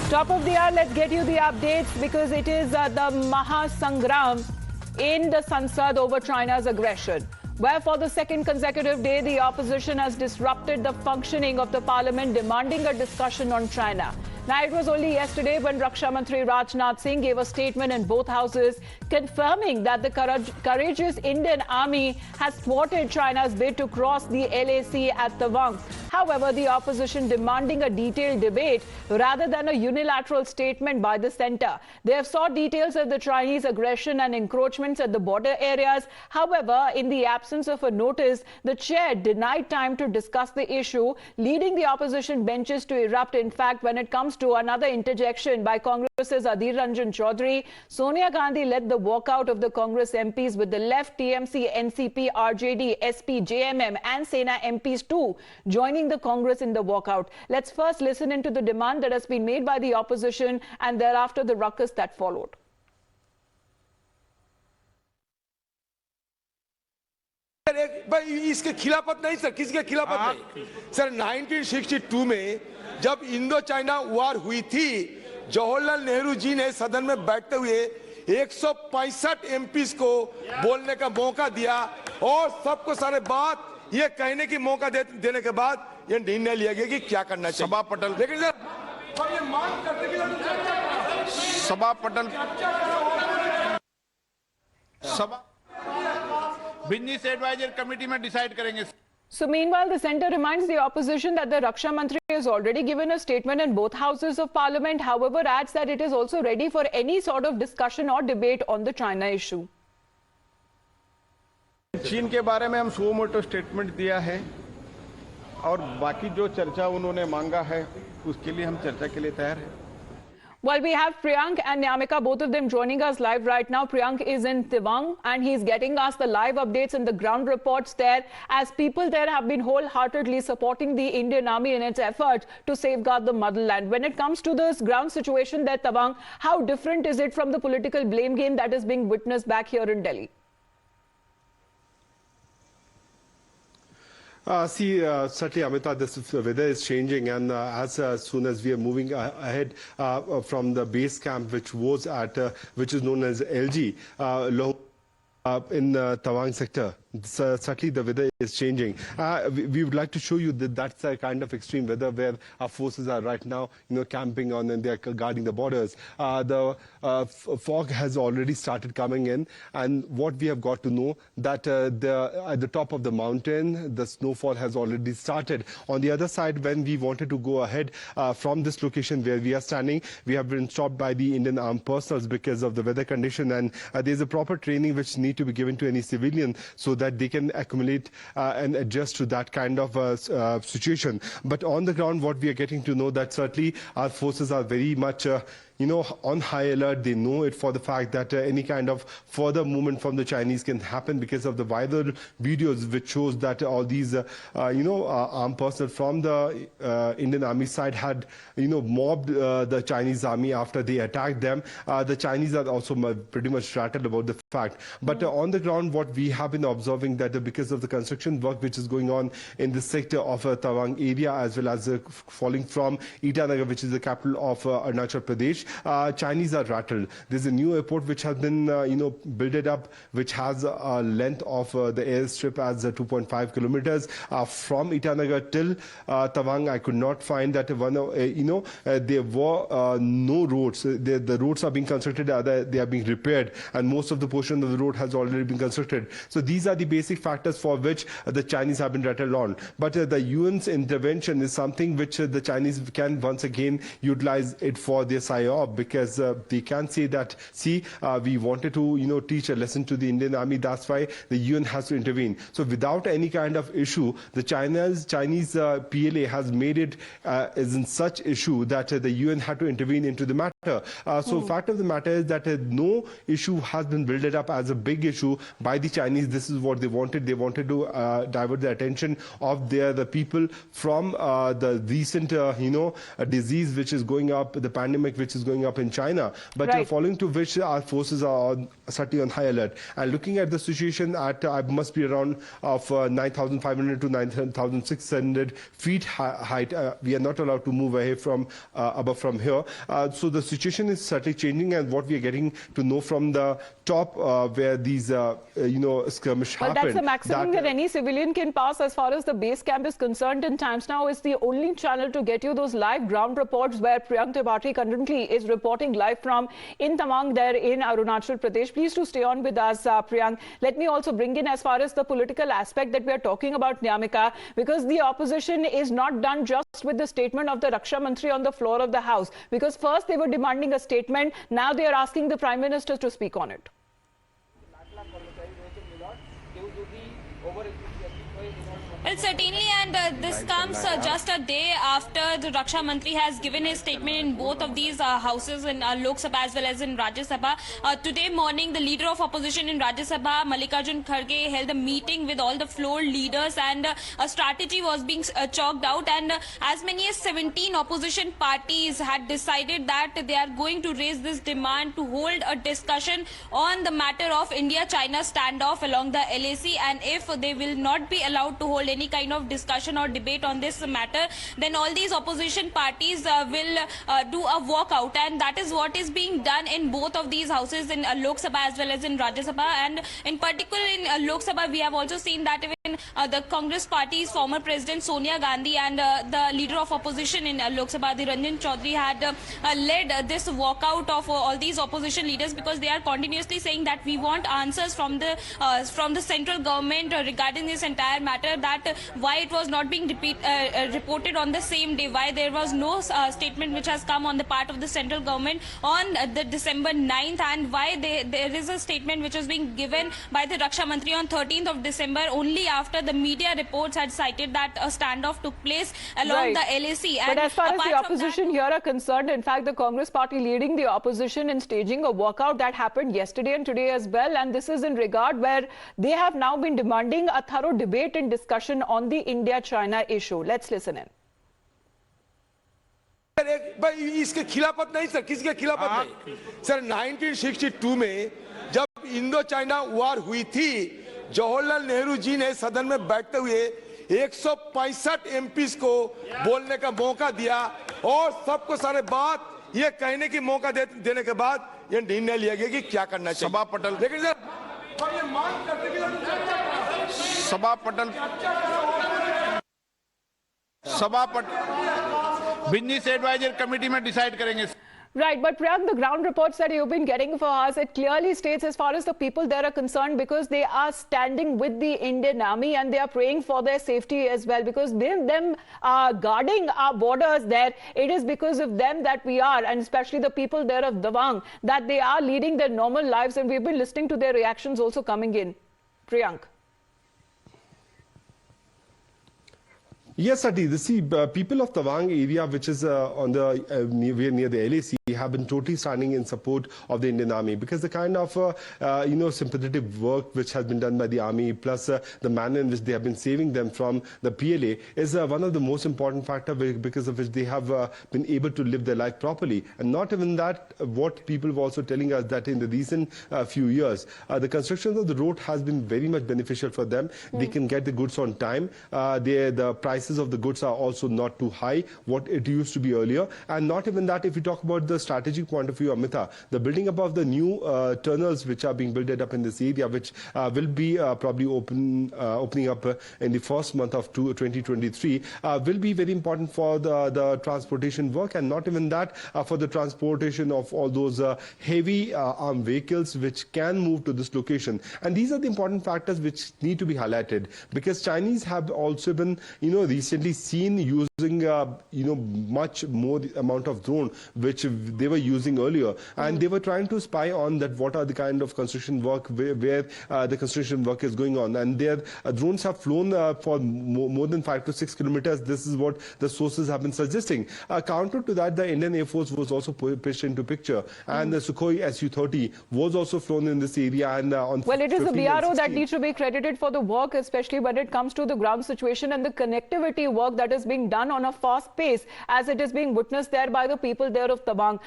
Top of the hour, let's get you the updates because it is the Maha Sangram in the Sansad over China's aggression, where for the second consecutive day, the opposition has disrupted the functioning of the parliament, demanding a discussion on China. Now, it was only yesterday when Raksha Mantri Rajnath Singh gave a statement in both houses confirming that the courageous Indian army has thwarted China's bid to cross the LAC at Tawang. However, the opposition demanding a detailed debate rather than a unilateral statement by the centre. They have sought details of the Chinese aggression and encroachments at the border areas. However, in the absence of a notice, the chair denied time to discuss the issue, leading the opposition benches to erupt. In fact, when it comes to another interjection by Congress's Adhir Ranjan Chowdhury, Sonia Gandhi led the walkout of the Congress MPs, with the left TMC, NCP, RJD, SP, JMM and Sena MPs too joining the Congress in the walkout. Let's first listen into the demand that has been made by the opposition and thereafter the ruckus that followed. इसके खिलाफत नहीं sir, किसके खिलाफत नहीं sir. 1962 में जब Indo China war हुई थी, जवाहरलाल नेहरू जी ने सदन में बैठते हुए 165 एमपीज को बोलने का मौका दिया और सबको सारे बात ये कहने की मौका देने के बाद ये निर्णय लिया गया कि क्या करना चाहिए। सभा पटल, लेकिन सर ये मांग करते कि सभा पटल सभा बिजनेस एडवाइजर कमेटी में डिसाइड करेंगे। So meanwhile, the centre reminds the opposition that the Raksha Mantri has already given a statement in both houses of parliament. However, adds that it is also ready for any sort of discussion or debate on the China issue. चीन के बारे में हम suo motu statement दिया है और बाकी जो चर्चा उन्होंने मांगा है उसके लिए हम चर्चा के लिए तैयार हैं। Well, we have Priyank and Nyamika, both of them joining us live right now. Priyank is in Tawang and he's getting us the live updates and the ground reports there, as people there have been wholeheartedly supporting the Indian army in its effort to safeguard the motherland. When it comes to this ground situation there, Tawang, how different is it from the political blame game that is being witnessed back here in Delhi? Certainly, Amita, this weather is changing, and as soon as we are moving ahead from the base camp, which was at, which is known as LG, in Tawang sector, certainly the weather is changing. We would like to show you that that's a kind of extreme weather where our forces are right now, camping on, and they're guarding the borders. The fog has already started coming in, and what we have got to know that at the top of the mountain, the snowfall has already started. On the other side, when we wanted to go ahead from this location where we are standing, we have been stopped by the Indian armed personnel because of the weather condition, and there's a proper training which need to be given to any civilian so that they can accumulate and adjust to that kind of situation. But on the ground, what we are getting to know that certainly our forces are very much on high alert. They know it for the fact that any kind of further movement from the Chinese can happen because of the viral videos which shows that all these, armed personnel from the Indian army side had, mobbed the Chinese army after they attacked them. The Chinese are also pretty much rattled about the fact. But on the ground, what we have been observing that because of the construction work which is going on in the sector of Tawang area, as well as falling from Itanagar, which is the capital of Arunachal Pradesh, Chinese are rattled. There's a new airport which has been, built up, which has a length of the airstrip as 2.5 kilometers from Itanagar till Tawang. I could not find that there were no roads. The roads are being constructed, they are being repaired, and most of the portion of the road has already been constructed. So these are the basic factors for which the Chinese have been rattled on. But the UN's intervention is something which the Chinese can once again utilize it for their psyop, because they can say that, see, we wanted to, teach a lesson to the Indian army. That's why the UN has to intervene. So without any kind of issue, the Chinese PLA has made it as in such issue that the UN had to intervene into the matter. So fact of the matter is that no issue has been built up as a big issue by the Chinese. This is what they wanted. They wanted to divert the attention of the people from the recent, disease which is going up, the pandemic which is going up in China. But Right. following to which our forces are certainly on high alert. And looking at the situation at must be around of 9,500 to 9,600 feet height. We are not allowed to move away from above from here. So the situation is certainly changing, and what we are getting to know from the top where these skirmish Well, happened. that's the maximum that any civilian can pass as far as the base camp is concerned. And Times Now is the only channel to get you those live ground reports where Priyank Tripathi currently is reporting live from in Tawang there in Arunachal Pradesh. Please do stay on with us, Priyank. Let me also bring in as far as the political aspect that we are talking about, Nyamika, because the opposition is not done just with the statement of the Raksha Mantri on the floor of the House. Because first they were demanding a statement, now they are asking the Prime Minister to speak on it. Well, certainly, and this comes just a day after the Raksha Mantri has given his statement in both of these houses, in Lok Sabha as well as in Rajya Sabha. Today morning, the leader of opposition in Rajya Sabha, Mallikarjun Kharge, held a meeting with all the floor leaders, and a strategy was being chalked out, and as many as 17 opposition parties had decided that they are going to raise this demand to hold a discussion on the matter of India-China standoff along the LAC, and if they will not be allowed to hold any kind of discussion or debate on this matter, then all these opposition parties will do a walkout, and that is what is being done in both of these houses, in Lok Sabha as well as in Rajya Sabha. And in particular in Lok Sabha, we have also seen that even the Congress party's former president Sonia Gandhi and the leader of opposition in Lok Sabha, Adhir Ranjan Chowdhury, had led this walkout of all these opposition leaders, because they are continuously saying that we want answers from the central government regarding this entire matter, that why it was not being reported on the same day, why there was no statement which has come on the part of the central government on the December 9th, and why there is a statement which was being given by the Raksha Mantri on 13th of December only after the media reports had cited that a standoff took place along the LAC. But as far as the opposition here are concerned, in fact, the Congress party leading the opposition in staging a walkout that happened yesterday and today as well, and this is in regard where they have now been demanding a thorough debate and discussion on the India-China issue. Let's listen in. भाई इसके खिलाफत नहीं sir, किसके खिलाफत नहीं sir. 1962 में जब Indo China war हुई थी, जवाहरलाल नेहरू जी ने सदन में बैठते हुए 165 एमपीज को बोलने का मौका दिया, और सबको सारे बात ये कहने की मौका देने के बाद ये निर्णय लिया गया कि क्या करना चाहिए। सभा पटल, लेकिन सर ये मांग करते कि सभा पटल बिजनेस एडवाइजर कमेटी में डिसाइड करेंगे। Right, but Priyank, the ground reports that you've been getting for us, it clearly states as far as the people there are concerned, because they are standing with the Indian army and they are praying for their safety as well, because them guarding our borders there, it is because of them that we are, and especially the people there of Tawang, that they are leading their normal lives, and we've been listening to their reactions also coming in. Priyank. Yes, Sati. The people of Tawang area, which is on the near the LAC, have been totally standing in support of the Indian Army, because the kind of sympathetic work which has been done by the Army, plus the manner in which they have been saving them from the PLA, is one of the most important factors, because of which they have been able to live their life properly. And not even that, what people were also telling us, that in the recent few years, the construction of the road has been very much beneficial for them. They can get the goods on time. The prices of the goods are also not too high, what it used to be earlier. And not even that, if you talk about the strategic point of view, Amita, the building up of the new tunnels which are being built up in this area, which will be probably opening up in the first month of 2023, will be very important for the transportation work. And not even that, for the transportation of all those heavy armed vehicles which can move to this location. And these are the important factors which need to be highlighted, because Chinese have also been, recently seen using, much more amount of drone, which they were using earlier, and they were trying to spy on that what are the kind of construction work where the construction work is going on, and their drones have flown for more than 5 to 6 kilometers. This is what the sources have been suggesting. Counter to that, the Indian Air Force was also pitched into picture, and the Sukhoi Su-30 was also flown in this area. And well, it is the BRO that needs to be credited for the work, especially when it comes to the ground situation and the connectivity work that is being done on a fast pace, as it is being witnessed there by the people there of Tabang.